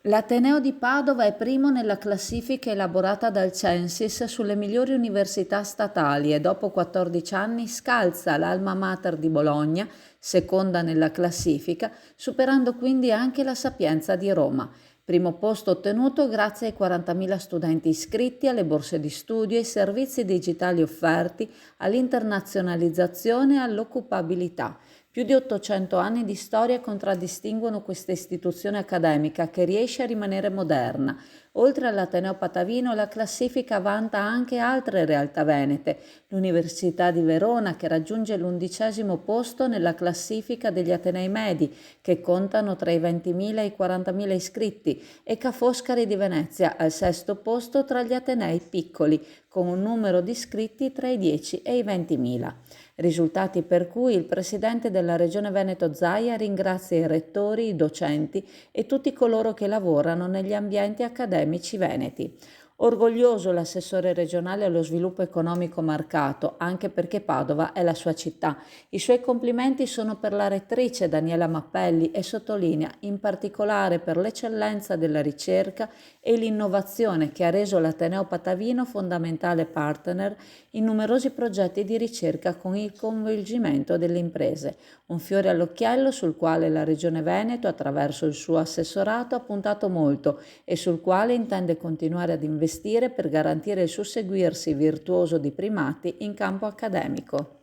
L'Ateneo di Padova è primo nella classifica elaborata dal Censis sulle migliori università statali e dopo 14 anni scalza l'Alma Mater di Bologna, seconda nella classifica, superando quindi anche la Sapienza di Roma. Primo posto ottenuto grazie ai 40.000 studenti iscritti, alle borse di studio, ai servizi digitali offerti, all'internazionalizzazione e all'occupabilità. Più di 800 anni di storia contraddistinguono questa istituzione accademica che riesce a rimanere moderna. Oltre all'Ateneo Patavino, la classifica vanta anche altre realtà venete. L'Università di Verona, che raggiunge l'11° posto nella classifica degli Atenei medi, che contano tra i 20.000 e i 40.000 iscritti, e Ca' Foscari di Venezia, al 6° posto tra gli Atenei piccoli, con un numero di iscritti tra i 10 e i 20.000. Risultati per cui il presidente della Regione Veneto Zaia ringrazia i rettori, i docenti e tutti coloro che lavorano negli ambienti accademici veneti. Orgoglioso l'assessore regionale allo sviluppo economico Marcato, anche perché Padova è la sua città. I suoi complimenti sono per la rettrice Daniela Mappelli e sottolinea in particolare per l'eccellenza della ricerca e l'innovazione che ha reso l'Ateneo Patavino fondamentale partner in numerosi progetti di ricerca con il coinvolgimento delle imprese. Un fiore all'occhiello sul quale la Regione Veneto, attraverso il suo assessorato, ha puntato molto e sul quale intende continuare ad investire per garantire il susseguirsi virtuoso di primati in campo accademico.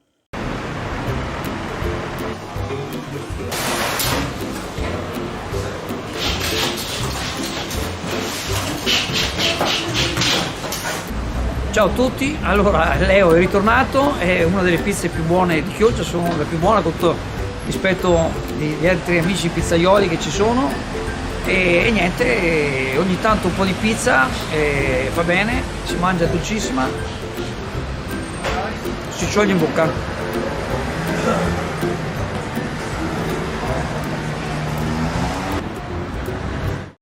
Ciao a tutti, allora Leo è ritornato, è una delle pizze più buone di Chioggia, sono la più buona rispetto agli altri amici pizzaioli che ci sono e niente, ogni tanto un po' di pizza fa bene, si mangia dolcissima, si scioglie in bocca.